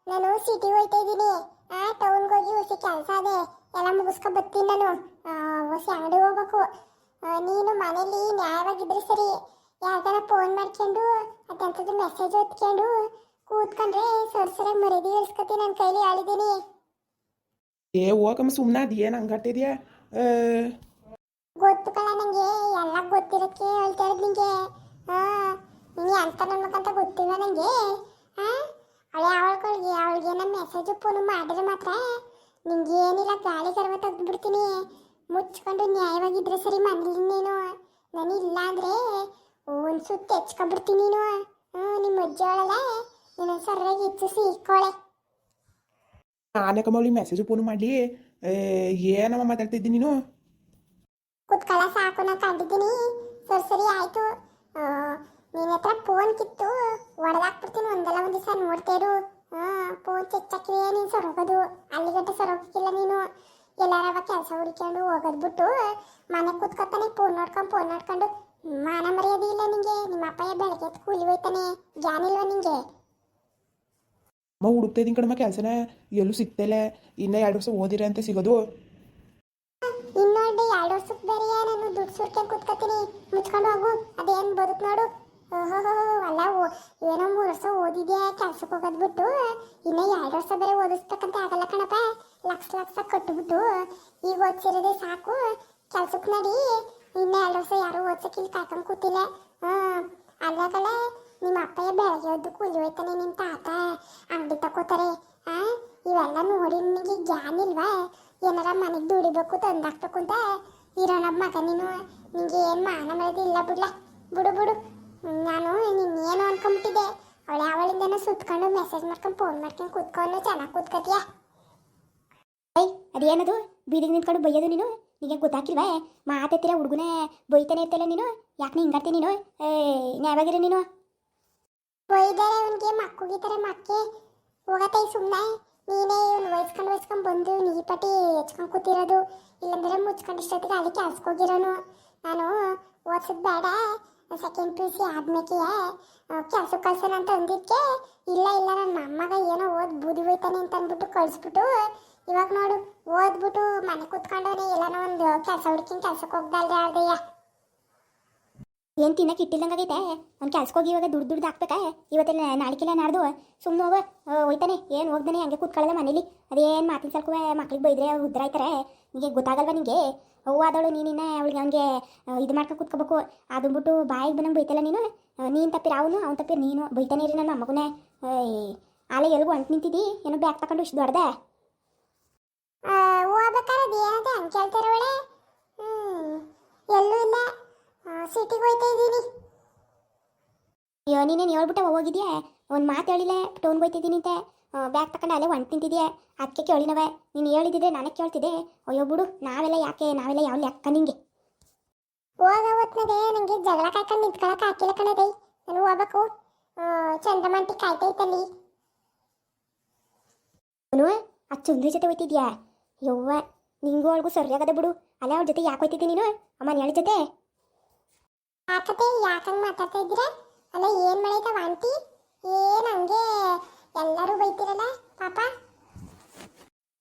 ನಾನು ಸಿಟಿಗೆ ಹೋಗ್ತಾ ಇದ್ದೀನಿ. ಟೌನ್ಗೆ ಹೋಗಿ ಹೊಸ ಕೆಲಸ ಅದೇ ಎಲ್ಲ ಮುಗಿಸ್ಕೊ ಬರ್ತೀನಿ ನಾನು. ಹೊಸ ಅಂಗಡಿ ಹೋಗ್ಬೇಕು. ನೀನು ಮನೇಲಿ ನ್ಯಾಯವಾಗಿದ್ರೆ ಸರಿ. ಯಾರ್ದಾರ ಫೋನ್ ಮಾಡ್ಕೊಂಡು ಅದಂಥದ್ದು ಮೆಸೇಜ್ ಓದ್ಕೊಂಡು ಕೂತ್ಕೊಂಡ್ರೆ ಸರಿಯಾಗಿ ಮರ್ಯಾದೆ ಇಳಿಸ್ಕೊತೀನಿ. ನನ್ನ ಕೈಲಿ ಹೇಳಿದ್ದೀನಿ. ಏ ಹೋಗಮ್ಮ ಸುಮ್ಮನೆ ಅದು ಏನು ಹಂಗಟ್ಟಿದ್ಯಾ? ಗೊತ್ತು ಕಲ ನನಗೆ, ಎಲ್ಲ ಗೊತ್ತಿರೋಕ್ಕೆ ಹೇಳ್ತಾ ಇರೋದು ನಿಂಗೆ. ನಿಂಗೆ ಅಂತ ನನ್ಬೇಕಂತ ಗೊತ್ತಿಲ್ಲ ನನಗೆ. ಅವಳಿಗೆ ನಮ್ಮ ಮೆಸೇಜು ಫೋನು ಮಾಡಿದ್ರೆ ಮಾತ್ರ ನಿಂಗೆ ಏನಿಲ್ಲ ಗಾಳಿ ಗರ್ವ ತೆಗೆದುಬಿಡ್ತೀನಿ. ಮುಚ್ಕೊಂಡು ನ್ಯಾಯವಾಗಿದ್ರೆ ಸರಿ ಮನೇಲಿ ನೀನು. ನಾನು ಇಲ್ಲ ಅಂದರೆ ಒಂದು ಸುತ್ತ ಹೆಚ್ಕೊಂಡ್ಬಿಡ್ತೀನಿ ನೀನು. ನಿಮ್ಮ ಅಜ್ಜಿ ಅವಳಲ್ಲ, ನೀನು ಸರಿಯಾಗಿ ಹೆಚ್ಚಿಸಿ ಇಕ್ಕೋಳೆ. ನಾನಕಮ್ಮ ಅವಳಿಗೆ ಮೆಸೇಜು ಫೋನು ಮಾಡಲಿ. ಏನಮ್ಮ ಮಾತಾಡ್ತಿದ್ದೀನಿ ನೀನು? ಕುತ್ಕಳ ಸಾಕು, ನಾನು ಕಂಡಿದ್ದೀನಿ. ಸರಿ ಆಯಿತು. ನಿನ್ನ ಹತ್ರ ಫೋನ್ ಕಿತ್ತು ಹೊಡೆದಾಕ್ಬಿಡ್ತೀನಿ. ಒಂದಲ್ಲ ಒಂದು ದಿವಸ ನೋಡ್ತೇರು. ಫೋನ್ ಚೆಚ್ಚಾಕಿ ನೀನು ಸರೋಗೋದು. ಅಲ್ಲಿಗಂಟ ಸರೋಗಿಲ್ಲ ನೀನು. ಎಲ್ಲಾರವ ಕೆಲಸ ಹುಡ್ಕೊಂಡು ಹೋಗೋದು ಬಿಟ್ಟು ಮನೆ ಕೂತ್ಕೊತಾನೆ ಫೋನ್ ನೋಡ್ಕೊಂಡು ಮಾನ ಮರ್ಯಾದೆ ಇಲ್ಲ ನಿಂಗೆ. ನಿಮ್ಮ ಅಪ್ಪಯ್ಯ ಬೆಳಗ್ಗೆ ಕೂಲಿ ಹೋಯ್ತಾನೆ, ಜ್ಞಾನ ಇಲ್ವಾ ನಿಂಗೆ? ಅಮ್ಮ ಹುಡುಕ್ತಾ ಇದ್ದೀನಿ ಕಣಮ್ಮ ಕೆಲಸನ, ಎಲ್ಲೂ ಸಿಗ್ತಾಯಿಲ್ಲ. ಇನ್ನೂ 2 ವರ್ಷ ಓದಿರ ಅಂತ ಸಿಗೋದು. ಇನ್ನೊಂದು 2 ವರ್ಷಕ್ಕೆ ಬೇರೆ ನಾನು ದುಡ್ಡು ಸುರ್ಕೊಂಡು ಕೂತ್ಕೊತೀನಿ. ಮುಚ್ಕೊಂಡು ಹೋಗು, ಅದೇನು ಬದುಕು ನೋಡು. ಅಲ್ಲ ಏನೋ 3 ವರ್ಷ ಓದಿದ್ಯಾ ಕೆಲ್ಸಕ್ಕೆ ಹೋಗೋದು ಬಿಟ್ಟು ಇನ್ನೂ 2 ವರ್ಷ ಬೇರೆ ಓದಿಸ್ಬೇಕಂತ ಆಗಲ್ಲ ಕಣಪ್ಪ. ಲಕ್ಷ ಕಟ್ಟಿಬಿಟ್ಟು ಈಗ ಓದಿಸಿರೋದೇ ಸಾಕು, ಕೆಲ್ಸಕ್ಕೆ ನಡಿ. ಇನ್ನೂ 2 ವರ್ಷ ಯಾರು ಓದ್ಸಕ್ಕೆ ಇಲ್ಲಿ ಕಾಯ್ಕೊಂಡು ಕೂತಿಲ್ಲ. ಅಲ್ಲಾಗಲ್ಲ ನಿಮ್ಮ ಅಪ್ಪಯ್ಯ ಬೆಳಗ್ಗೆ ಹೊದ್ದು ಕೂಲಿ ಹೋಯ್ತಾನೆ, ನಿಮ್ಮ ತಾತ ಅಂಗಡಿ ತಗೋತಾರೆ. ಇವೆಲ್ಲ ನೋಡಿ ನಿನಗೆ ಜ್ಞಾನ ಇಲ್ವಾ? ಏನಾರ ಮನೆಗೆ ದುಡಿಬೇಕು ತಂದಾಕ್ಬೇಕು ಅಂತ ಇರೋಣ ಮಗ ನೀನು. ನಿಂಗೆ ಏನು ಮಾನ ಮರ್ಯಾದೆ ಇಲ್ಲ ಬಿಡು. ನಾನು ನಿನ್ನೇನು ಅನ್ಕೊಂಬಿಟ್ಟಿದ್ದೆ. ಅವಳಿಂದನೂ ಸುತ್ಕೊಂಡು ಮೆಸೇಜ್ ಮಾಡ್ಕೊಂಡು ಫೋನ್ ಮಾಡ್ಕೊಂಡು ಕೂತ್ಕೊಂಡು ಚೆನ್ನಾಗಿ ಕೂತ್ಕೊತೀಯ. ಅದೇನದು ಬೀದಿಗೆ ನಿಂತ್ಕೊಂಡು ಬೈಯೋದು ನೀನು? ನಿಮಗೆ ಗೊತ್ತಾಗಿಲ್ವಾ? ಮಾತಾಡ್ತೀರ ಹುಡುಗನೇ ಬೈತಾನೆ ಇರ್ತಲ್ಲ ನೀನು. ಯಾಕೆ ಹಿಂಗಾಡ್ತೀನಿ ನೀನು? ನ್ಯಾಯವಾಗಿರ ನೀನು. ಬೈದಾರೆ ಅವನಿಗೆ ಮಕ್ಕಳಿತಾರೆ. ಮಕ್ಕೆ ಹೋಗತ್ತೆ ಸುಮ್ಮನೆ. ನೀನೇ ಇವ್ನು ವಹಿಸ್ಕೊಂಡು ಬಂದು ನೀಪಟ್ಟಿ ಹೆಚ್ಕೊಂಡು ಕೂತಿರೋದು. ಇಲ್ಲಾಂದ್ರೆ ಮುಚ್ಕೊಂಡು ಇಷ್ಟೊತ್ತಿಗೆ ಅಲ್ಲಿ ಕೆಲ್ಸಕ್ಕೆ ಹೋಗಿರೋನು. ನಾನು ಓದ್ಸೋದು ಬೇಡ, ಸೆಕೆಂಡ್ PUC ಆದ್ಮೇಲೆ ಕೆಲ್ಸಕ್ಕೆ ಕಳ್ಸೋಣ ಅಂತ ಅಂದಿದ್ದಕ್ಕೆ ಇಲ್ಲ ನನ್ನ ಅಮ್ಮಗ ಏನೋ ಬೂದಿ ಹೋಯ್ತಾನೆ ಅಂತ ಅಂದ್ಬಿಟ್ಟು ಕಳಿಸ್ಬಿಟ್ಟು ಇವಾಗ ನೋಡು ಓದ್ಬಿಟ್ಟು ಮನೆ ಕೂತ್ಕೊಂಡವನೇ ಎಲ್ಲನೋ ಒಂದು ಕೆಲಸ ಹುಡ್ಕಿನ ಕೆಲ್ಸಕ್ಕೆ ಹೋಗ್ದಲ್ರಿ ಆರ್ದಯ್ಯ. ಏನು ತಿನ್ನಕ್ಕೆ ಇಟ್ಟಿಲ್ಲಂಗಾಗೈತೆ? ಅವ್ನು ಕೆಲ್ಸಕ್ಕೆ ಹೋಗಿ ಇವಾಗ ದುಡ್ಡು ಹಾಕ್ಬೇಕಾ? ಇವತ್ತೆಲ್ಲ ನಾಳಿಕೆಲ್ಲ ನಾಡ್ದು ಸುಮ್ಮನೆ ಹೋಗ ಹೋಯ್ತಾನೆ. ಏನು ಹೋಗ್ದಾನೆ ಹಂಗೆ ಕೂತ್ಕೊಳ್ಳೋದ ಮನೇಲಿ. ಅದೇನು ಮಾತಿನ ಸಲ್ಕುವೆ ಮಕ್ಳಿಗೆ ಬೈದ್ರೆ ಅವ್ರು ಉದ್ರಾಯ್ತಾರೆ. ನಿಮಗೆ ಗೊತ್ತಾಗಲ್ವ ನಿಂಗೆ? ಅವ್ವ ಆದವಳು ನೀನಿನ್ನ ಅವಳಿಗೆ ಹಂಗೆ ಇದು ಮಾಡ್ಕೊಂಡು ಕೂತ್ಕೋಬೇಕು. ಅದನ್ಬಿಟ್ಟು ಬಾಯಿಗೆ ಬಂದಂಗೆ ಬೈತಲ್ಲ ನೀನು. ನೀನು ತಪ್ಪಿರ ಅವನು, ಅವ್ನು ತಪ್ಪಿರ ನೀನು. ಬೈತಾನೆ ಇರಿ ನನ್ನ ಮಗನೇ. ಆಲೆ ಎಲ್ಗೂ ಅಂಟು ನಿಂತಿದ್ದಿ ಏನೋ ಬ್ಯಾಗ್ ತಗೊಂಡು ಇಷ್ಟು ದೊಡ್ಡದೆ ಹೋಗ್ಬೇಕಾದ್ರೆ ಏನಂತ ಹಂಗೆ ಕೇಳ್ತಾರೆ ಒಳ್ಳೆ. ಎಲ್ಲೂ ಇಲ್ಲ, ಸಿಟಿಗೆ ಹೋಯ್ತಾ ಇದ್ದೀನಿ. ಅಯ್ಯೋ ನೀನೇನು ಹೇಳ್ಬಿಟ್ಟ ಹೋಗಿದ್ಯಾ? ಒಂದು ಮಾತು ಹೇಳಿಲ್ಲ ಟೌನ್ಗೆ ಹೋಯ್ತಿದ್ದೀನಿ ಅಂತ. ಬ್ಯಾಗ್ ತಗೊಂಡು ಅಲ್ಲೇ ಹೊಂಟು ನಿಂತಿದ್ಯಾ? ಅದಕ್ಕೆ ಕೇಳಿನವೆ. ನೀನು ಹೇಳಿದಿದ್ರೆ ನಾನೇ ಕೇಳ್ತಿದ್ದೆ. ಅಯ್ಯೋ ಬಿಡು, ನಾವೆಲ್ಲ ಯಾವ ಲೆಕ್ಕ ನಿಂಗೆ? ಹೋಗ ಹೊತ್ನದೆ ನನಗೆ ಜಗಳ ಕಾಯ್ಕೊಂಡು ನಿಂತ್ಕೊಳಕ್ಕೆ ಹಾಕಿಲ್ಲ ಕಣದೈ. ನಾನು ಹೋಗ್ಬೇಕು. ಚಂದ್ರಮಂಟಿ ಕಾಯ್ತಾ ಇತ್ತಲ್ಲಿ. ಅವನು ಆ ಚಂದ್ರ ಜೊತೆ ಹೋಯ್ತಿದ್ಯಾ? ಯವ್ವ ನಿಂಗೂ ಅವಳಿಗೂ ಸರಿಯಾಗದೆ ಬಿಡು. ಅಲ್ಲೇ ಅವ್ಳ ಜೊತೆ ಯಾಕೆ ಹೋಯ್ತಿದ್ದಿ ನೀನು? ಅಮ್ಮ ಹೇಳಿ ಜೊತೆ ಯಾಕಂಗೆ ಮಾತಾಡ್ತಾ ಇದ್ದೀರಾ? ಅಲ್ಲ ಏನು ಮಾಡೈತವ ಆಂಟಿ? ಏನು ಹಂಗೆ ಎಲ್ಲರೂ ಬೈತಿರಲ್ಲ ಪಾಪ.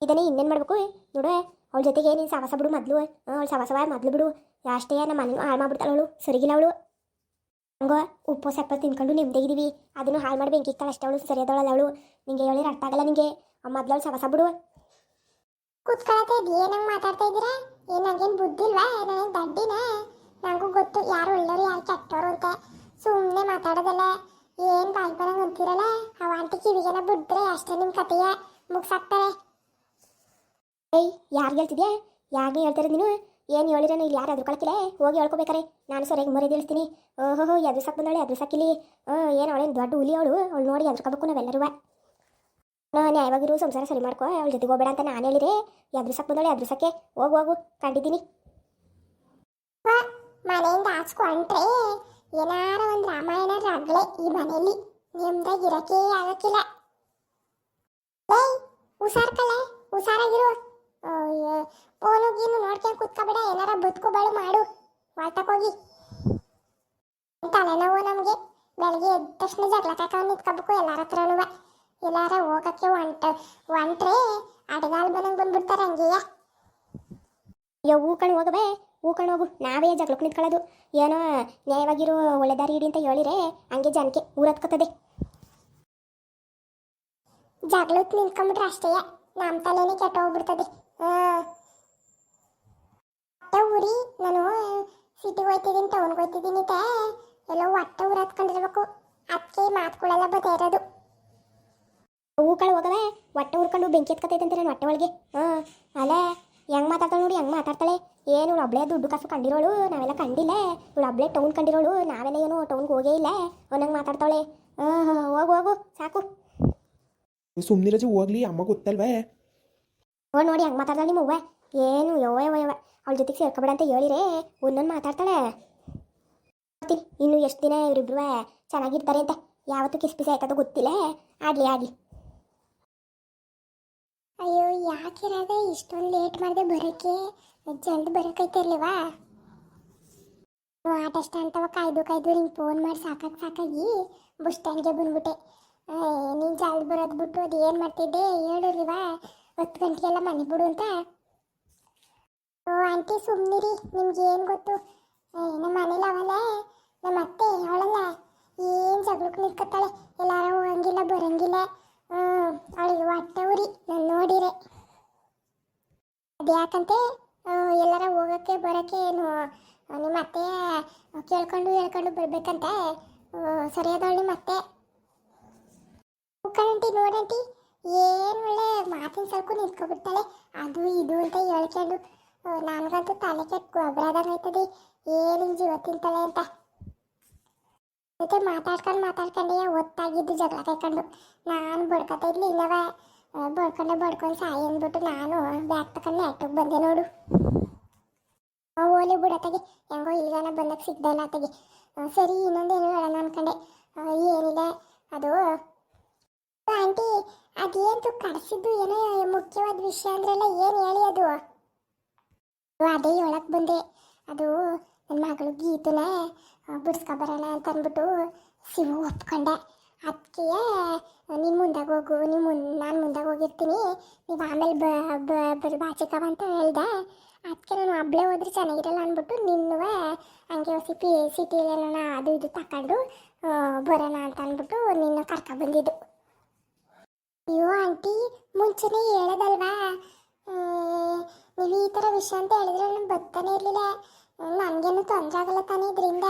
ಇದನ್ನೇ ಇನ್ನೇನು ಮಾಡ್ಬೇಕು ನೋಡು. ಅವಳ ಜೊತೆಗೆ ನೀನು ಸವಾಸ ಬಿಡು ಮೊದಲು. ಅವಳು ಸವಾಸವ ಮೊದಲು ಬಿಡು. ಅಷ್ಟೇ ನಮ್ಮ ಮನೆ ಹಾಳು ಮಾಡ್ಬಿಡ್ತಾಳೆ ಅವಳು. ಸರಿಗಿಲ್ಲ ಅವಳು. ಹಂಗೋ ಉಪ್ಪು ಸಪ್ಪು ತಿನ್ಕೊಂಡು ನಿಮ್ದೇಗಿದ್ದೀವಿ, ಅದನ್ನು ಹಾಳು ಮಾಡಿ ಬೆಂಕಿ ಇಕ್ತಾಳೆ ಅಷ್ಟೇ. ಅವಳು ಸರಿಯಾದವಳಲ್ಲ ಅವಳು. ನಿಂಗೆ ಹೇಳಿದ್ರೆ ಅರ್ಥ ಆಗಲ್ಲ ನಿಂಗೆ. ಮೊದಲು ಅವಳು ಸವಾಸ ಬಿಡು. ಕೂತ್ಕೊಳತ್ತೆ ಏನಂಗೆ ಮಾತಾಡ್ತಾ ಇದ್ದೀರಾ? ಏನು ನನಗೇನು ಬುದ್ಧಿ ಇಲ್ವಾ? ನನಗೆ ದಡ್ಡಿನ? ನನಗೂ ಗೊತ್ತು ಯಾರು ಒಳ್ಳೆಯವರು ಯಾರು ಕೆಟ್ಟವರು ಅಂತ. ಸುಮ್ಮನೆ ಮಾತಾಡೋದಲ್ಲ, ಏನು ಬಾಯಿ ಬರಂಗೆ ಅಂತೀರಲ್ಲ. ಅವ ಆಂಟಿ ಕಿವಿಗೆನ ಬಿಡ್ತಾರೆ ಅಷ್ಟೇ, ನಿಮ್ಮ ಕತೆಯ ಮುಗಿಸಾಕ್ತಾರೆ. ಏಯ್ ಯಾರಿಗೆ ಹೇಳ್ತಿದ್ಯಾ? ಯಾರಿಗೆ ಹೇಳ್ತಾರೆ ನೀನು? ಏನು ಹೇಳಿದ್ರೆ ಇಲ್ಲಿ ಯಾರು ಅದ್ರ ಕಳ್ಕಿಲ್ಲ. ಹೋಗಿ ಹೇಳ್ಕೊಬೇಕಾರೆ ನಾನು ಸರಿಯಾಗಿ ಮರ್ಯಾದೆ ಹೇಳ್ತೀನಿ. ಎದ್ರು ಸಾಕು ಬಂದವಳೆ, ಎದ್ರು ಸಾಕಿಲಿ. ಏನು ಅವಳೇನು ದೊಡ್ಡ ಹುಲಿ ಅವಳು ನೋಡಿ ಎದ್ರಕೋಬೇಕು ನಾವೆಲ್ಲರೂ. ನ್ಯಾಯವಾಗಿರು ಸಂಸಾರ ಸರಿ ಮಾಡ್ಕೊ. ಅವಳ ಜೊತೆಗೆ ಹೋಗ್ಬೇಡ ಅಂತ ನಾನು ಹೇಳಿರಿ. ಎದ್ರು ಸಾಕು ಬಂದವಳೆ, ಎದ್ರು ಸಾಕೆ. ಹೋಗು ಕಂಡಿದ್ದೀನಿ. ಮನೆಯಿಂದ ಹಾಸ್ಕೊಂಡ್ರೆ ಏನಾರ ಒಂದು ರಾಮಾಯಣ ರಗ್ಳೆ ಈ ಮನೆಯಲ್ಲಿ ನಿಮ್ದಾಗ ಇರಕ್ಕೆ ಆಗಕ್ಕಿಲ್ಲ. ಹುಷಾರಾಗಿರು. ಫೋನು ಗೀನು ನೋಡ್ಕೊಂಡು ಕುತ್ಕೊಬೇಡ. ಏನಾರ ಬದುಕೋಬಾಳು ಮಾಡು. ಹೊಲ್ತಕ್ಕೋಗಿ ತಲೆನೋವು ನಮಗೆ. ಬೆಳಗ್ಗೆ ಎದ್ದ ತಕ್ಷಣ ಜಗಳ ಕಾಯ್ಕೊಂಡು ನಿಂತ್ಕೋಬೇಕು ಎಲ್ಲರ ಹತ್ರನೂ. ಎಲ್ಲಾರ ಹೋಗಕ್ಕೆ ಒಂಟ್ರೆ ಅಡಗಾಲ್ ಮನೆಗೆ ಬಂದ್ಬಿಡ್ತಾರೆ ಹಂಗೆಯ. ಅಯ್ಯೋ ಹೂಕಣ್ ಹೋಗಬೇ, ಹೂಕಣ್ ಹೋಗು. ನಾವೇ ಜಗಳಕ್ಕೆ ನಿಂತ್ಕೊಳ್ಳೋದು. ಏನೋ ನ್ಯಾಯವಾಗಿರೋ ಒಳ್ಳೆ ದಾರಿ ಇಡಿ ಅಂತ ಹೇಳಿರೆ ಹಂಗೆ ಜನಕ್ಕೆ ಊರತ್ಕೋತದೆ. ಜಗಳಕ್ಕೆ ನಿಂತ್ಕೊಂಡ್ಬಿಟ್ರೆ ಅಷ್ಟೇ ನಮ್ಮ ತಲೆನೇ ಕೆಟ್ಟ ಹೋಗ್ಬಿಡ್ತದೆ. ಊರಿ ನಾನು ಸಿಟಿಗೆ ಹೋಗ್ತಿದ್ದೀನಿ, ಟೌನ್ಗೆ ಹೋಗ್ತಿದ್ದೀನಿ ತೆ ಎಲ್ಲೋ ಒಟ್ಟ ಊರು ಹತ್ಕೊಂಡಿರ್ಬೇಕು. ಅದಕ್ಕೆ ಮಾತುಗಳೆಲ್ಲ ಬತ್ತಾ ಇರೋದು. ಹೂಕಳು ಹೋಗವೆ, ಹೊಟ್ಟೆ ಉರ್ಕೊಂಡು ಬೆಂಕಿ ಎತ್ಕತೈತೆ ಅಂತೀರ ಹೊಟ್ಟೆ ಒಳಗೆ. ಅಲ್ಲೇ ಹೆಂಗೆ ಮಾತಾಡ್ತಾಳೆ ನೋಡಿ, ಹೆಂಗೆ ಮಾತಾಡ್ತಾಳೆ. ಏನು ಇವಳು ಒಬ್ಳೆ ದುಡ್ಡು ಕಾಸು ಕಂಡಿರೋಳು, ನಾವೆಲ್ಲ ಕಂಡಿಲ್ಲ. ಇವಳು ಒಬ್ಳೆ ಟೌನ್ ಕಂಡಿರೋಳು, ನಾವೆಲ್ಲ ಏನು ಟೌನ್ಗೆ ಹೋಗೇ ಇಲ್ಲ. ಅವನಂಗೆ ಮಾತಾಡ್ತಾಳೆ. ಹೋಗು ಹೋಗು ಸಾಕು. ಸುಮ್ಮನಿರಜಿ ಹೋಗ್ಲಿ, ಅಮ್ಮ ಗೊತ್ತಲ್ವೇ. ನೋಡಿ ಹೆಂಗೆ ಮಾತಾಡ್ತಾಳೆ ನಿಮ್ಮ ಅವ್ವ. ಏನು ಯವ್ವ ಯವ್ವ ಯವ್ವ ಅವಳ ಜೊತೆಗೆ ಸೇರ್ಕೊಬೇಡ ಅಂತ ಹೇಳಿರೆ ಒಂದೊಂದು ಮಾತಾಡ್ತಾಳೆ. ಇನ್ನು ಎಷ್ಟು ದಿನ ಇವರಿಬ್ರು ಚೆನ್ನಾಗಿರ್ತಾರೆ ಅಂತ. ಯಾವತ್ತೂ ಕಿಸ್ಪಿಸಿ ಆಯ್ತದೋ ಗೊತ್ತಿಲ್ಲ. ಆಡಲಿ ಆಡಲಿ. ಅಯ್ಯೋ ಯಾಕಿರಾಗ ಇಷ್ಟೊಂದು ಲೇಟ್ ಮಾಡಿದೆ ಬರೋಕ್ಕೆ, ಜಲ್ದಿ ಬರೋಕೈತಿರ್ಲಿವಾ? ಆಟ ಸ್ಟ್ಯಾಂಡ್ ತವ ಕಾಯ್ದು ನಿಂಗೆ ಫೋನ್ ಮಾಡಿ ಸಾಕಾಗಿ ಬಸ್ ಸ್ಟ್ಯಾಂಡ್ಗೆ ಬಂದ್ಬಿಟ್ಟೆ. ನೀನು ಜಲ್ದಿ ಬರೋದು ಬಿಟ್ಟು ಅದು ಏನು ಮಾಡ್ತಿದ್ದೆ ಹೇಳಿರ್ಲಿವಾ? 10 ಗಂಟೆಗೆಲ್ಲ ಮನೆ ಬಿಡು ಅಂತ. ಆಂಟಿ ಸುಮ್ಮನಿರಿ, ನಿಮ್ಗೆ ಏನು ಗೊತ್ತು? ನಮ್ಮ ಮನೇಲಿ ಅವಲ್ಲ ನಮ್ಮ ಅತ್ತೆ ಅವಳಲ್ಲ ಏನು ಜಗಳಕ್ಕೆ ನಿಂತ್ಕೊತಾಳೆ. ಎಲ್ಲಾರ ಹೋಗಂಗಿಲ್ಲ ಬರಂಗಿಲ್ಲ. ಅವಳಿಗೆ ಹೊಟ್ಟೆ ಉರಿ ನಾನು ನೋಡಿರೆ. ಅದು ಯಾಕಂತೆ ಎಲ್ಲಾರ ಹೋಗೋಕ್ಕೆ ಬರೋಕ್ಕೆ ಏನು ನಿಮ್ಮ ಅತ್ತೆ ಹೇಳ್ಕೊಂಡು ಬರ್ಬೇಕಂತೆ. ಸರಿಯಾದವಳು ನಿಮ್ಮ ಅತ್ತೆ. ಆಂಟಿ ನೋಡಂಟಿ ಏನು ಒಳ್ಳೆ ಮಾತಿನ ಸಲ್ಕು ನಿಂತ್ಕೊಬಿಡ್ತಾಳೆ. ಅದು ಇದು ಅಂತ ಹೇಳ್ಕೊಂಡು ನನಗಂತೂ ತಲೆ ಕೆಟ್ಟು ಗೊಬ್ಬರದಾಗ ಆಯ್ತದೆ. ಏನು ಜೀವ ತಿಂತಾಳೆ ಅಂತ ಮತ್ತೆ ಮಾತಾಡ್ಕೊಂಡು ಒತ್ತಾಗಿದ್ದು ಜಗಳ ಕೈಕೊಂಡು ನಾನು ಬಡ್ಕೊತಾ ಇದ್ಲಿ. ಇನ್ನವ ಬಡ್ಕೊಂಡು ಸಾಯಿ ಅಂದ್ಬಿಟ್ಟು ನಾನು ಬ್ಯಾಗ್ ತಗೊಂಡು ನೆಟ್ಟಿಗೆ ಬಂದೆ ನೋಡು. ಓಲಿ ಬಿಡತ್ತಾಗೆ ಹೆಂಗೋ ಇಲ್ಗಾನ ಬಂದಾಗ ಸಿಗ್ದೆ ಇಲ್ಲ ಆತಗೆ. ಸರಿ ಇನ್ನೊಂದೇನು ಹೇಳೋಣ ಅನ್ಕೊಂಡೆ. ಏನಿಲ್ಲ ಅದು ಆಂಟಿ ಅದೇಂತು ಕಡಿಸಿದ್ದು ಏನೋ ಮುಖ್ಯವಾದ ವಿಷಯ ಅಂದ್ರಲ್ಲ, ಏನು ಹೇಳಿ ಅದು? ಅದೇ ಹೇಳಕ್ಕೆ ಬಂದೆ. ಅದು ನನ್ನ ಮಗಳು ಗೀತನ ಬಿಡಿಸ್ಕೊಬರೋಣ ಅಂತ ಅಂದ್ಬಿಟ್ಟು ಶಿವು ಒಪ್ಕೊಂಡೆ. ಅದಕ್ಕೆ ನೀನು ಮುಂದಾಗ ಹೋಗು, ನಾನು ಮುಂದಾಗ ಹೋಗಿರ್ತೀನಿ, ನೀವು ಆಮೇಲೆ ಬಾಚಿಕವ ಅಂತ ಹೇಳ್ದೆ. ಅದಕ್ಕೆ ನಾನು ಒಬ್ಬಳೇ ಹೋದ್ರೆ ಚೆನ್ನಾಗಿರಲ್ಲ ಅಂದ್ಬಿಟ್ಟು ನಿನ್ನೂ ಹಂಗೆ ಸಿಟಿಯಲ್ಲೆಲ್ಲ ಅದು ಇದು ತಗೊಂಡು ಬರೋಣ ಅಂತ ಅಂದ್ಬಿಟ್ಟು ನಿನ್ನ ಕರ್ಕೊಬಂದಿದ್ದು. ಅಯ್ಯೋ ಆಂಟಿ ಮುಂಚೆನೇ ಹೇಳೋದಲ್ವಾ? ನೀವು ಈ ಥರ ವಿಷಯ ಅಂತ ಹೇಳಿದ್ರೆ ನಾನು ಬರ್ತಾನೆ ಇರಲಿಲ್ಲ. ನನಗೇನು ತೊಂದರೆ ಆಗಲ್ಲ ತಾನೇ ಇದರಿಂದ.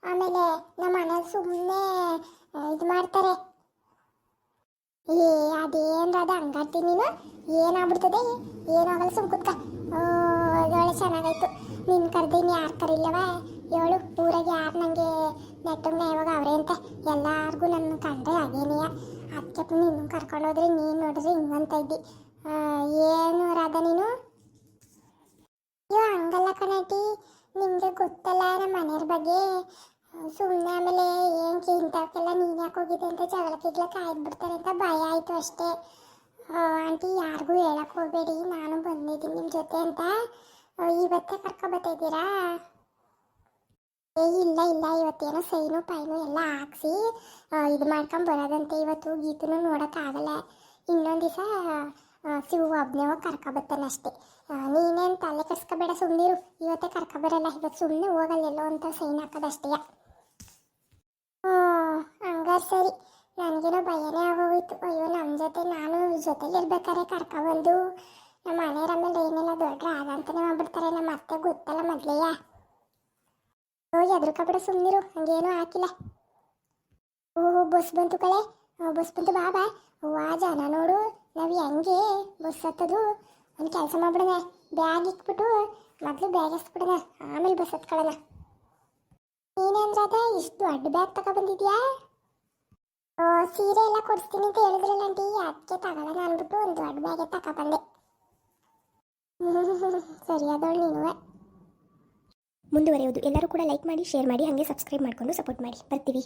ಆಮೇಲೆ ನಮ್ಮ ಮನೇಲಿ ಸುಮ್ಮನೆ ಇದು ಮಾಡ್ತಾರೆ. ಅದೇನು ಅದು ಹಂಗಾಡ್ತೀನಿ ನೀನು, ಏನಾಗ್ಬಿಡ್ತದೆ? ಏನಾಗಲ್ಲ ಸುಮ್ಕುತ್ಕ. ಒಳ್ಳೆ ಚೆನ್ನಾಗಾಯ್ತು ನಿನ್ನ ಕರೆದೀನಿ, ಯಾರು ಕರೀಲ್ಲವ ಹೇಳು? ಊರಾಗ ಯಾರು ನನಗೆ ನೆಟ್ಟಗೆ ಯಾವಾಗ ಅವರೇ ಅಂತ ಎಲ್ಲರಿಗೂ ನನ್ನ ಕಂಡ್ರೆ ಅದೇನೆಯ. ಅದಕ್ಕೆ ನೀನು ಕರ್ಕೊಂಡೋದ್ರೆ ನೀನು ನೋಡಿದ್ರೆ ಹಿಂಗಂತ ಇದ್ದಿ. ಏನು ರಾಧ ನೀನು? ಅಯ್ಯೋ ಹಂಗಲ್ಲ ಕಣಾಟಿ, ನಿಮಗೆ ಗೊತ್ತಲ್ಲ ನಮ್ಮ ಮನೆಯವ್ರ ಬಗ್ಗೆ. ಸುಮ್ಮನೆ ಆಮೇಲೆ ಏನು ಇಂಥವಕ್ಕೆಲ್ಲ ನೀನು ಯಾಕೆ ಹೋಗಿದೆ ಅಂತ ಜಗಳಕ್ಕಿಗ್ಲ ಕಾಯ್ದುಬಿಡ್ತಾರೆ ಅಂತ ಭಯ ಆಯಿತು ಅಷ್ಟೇ. ಆಂಟಿ ಯಾರಿಗೂ ಹೇಳಕ್ಕೆ ಹೋಗಬೇಡಿ, ನಾನು ಬಂದಿದ್ದೀನಿ ನಿಮ್ಮ ಜೊತೆ ಅಂತ. ಇವತ್ತೇ ಕರ್ಕೊಬತ್ತಿದ್ದೀರಾ? ಇಲ್ಲ ಇವತ್ತೇನೋ ಸೈನು ಪೈನು ಎಲ್ಲ ಹಾಕ್ಸಿ ಇದು ಮಾಡ್ಕೊಂಡು ಬರೋದಂತೆ. ಇವತ್ತು ಗೀತನೂ ನೋಡೋಕ್ಕಾಗಲ್ಲ. ಇನ್ನೊಂದು ದಿವಸ ಶಿವು ಒಬ್ಬನೇ ಹೋಗಿ ಕರ್ಕೊಬತ್ತಾನೆ ಅಷ್ಟೇ. ನೀನೇನು ತಲೆ ಕೆಡ್ಸ್ಕೊಬೇಡ, ಸುಮ್ಮನಿರು. ಇವತ್ತೇ ಕರ್ಕೊಬರಲ್ಲ, ಇವತ್ತು ಸುಮ್ಮನೆ ಹೋಗಲ್ಲೆಲ್ಲೋ ಅಂತ ಸೈನ್ ಹಾಕೋದಷ್ಟೇ. ಹಂಗಾರೆ ಸರಿ. ನನಗೇನೋ ಭಯನೇ ಆಗೋಯ್ತು. ಅಯ್ಯೋ ನಮ್ಮ ಜೊತೆ ನಾನು ಜೊತೆಲಿ ಇರ್ಬೇಕಾರೆ ಕರ್ಕೊಬಂದು ನಮ್ಮ ಮನೆಯವ್ರ ಆಮೇಲೆ ಏನೆಲ್ಲ ದೊಡ್ಡ ಆಗಂತಾನೆ ಮಾಡ್ಬಿಡ್ತಾರೆ. ನಮ್ಮ ಅತ್ತೆ ಗೊತ್ತಲ್ಲ ಮೊದಲೆಯ. ಎದ್ರಕಬಿಡ, ಸುಮ್ಮನಿರು, ಹಂಗೇನೂ ಹಾಕಿಲ್ಲ. ಬಸ್ ಬಂತು ಕಳೆ, ಬಸ್ ಬಂತು. ಬಾಬಾ ವಾ ಜನ ನೋಡು, ನಾವು ಹೆಂಗೆ ಬಸ್ ಹತ್ತದು? ಒಂದು ಕೆಲಸ ಮಾಡ್ಬಿಡೋಣ, ಬ್ಯಾಗ್ ಇಕ್ಬಿಟ್ಟು ಮೊದಲು ಬ್ಯಾಗ್ ಎಸ್ಬಿಡೋಣ, ಆಮೇಲೆ ಬಸ್ ಹತ್ಕೊಳ್ಳೋಣ. ನೀನೇನ್ರದ ಇಷ್ಟು ದೊಡ್ಡ ಬ್ಯಾಗ್ ತಗೊಬಂದಿದ್ಯಾ? ಸೀರೆ ಎಲ್ಲ ಕೊಡಿಸ್ತೀನಿ ಅಂತ ಹೇಳಿದ್ರಲ್ಲ ಆಂಟಿ, ಅದಕ್ಕೆ ತಗೊಳ್ಳೋಣ ಅಂದ್ಬಿಟ್ಟು ಒಂದು ದೊಡ್ಡ ಬ್ಯಾಗೆ ತಗೊಬಂದೆ. ಸರಿಯಾದವಳು ನೀನು. ಮುಂದುವರೆಯೋದು ಎಲ್ಲರೂ ಕೂಡ ಲೈಕ್ ಮಾಡಿ, ಶೇರ್ ಮಾಡಿ, ಹಾಗೆ ಸಬ್ಸ್ಕ್ರೈಬ್ ಮಾಡಿಕೊಂಡು ಸಪೋರ್ಟ್ ಮಾಡಿ. ಬರ್ತೀವಿ.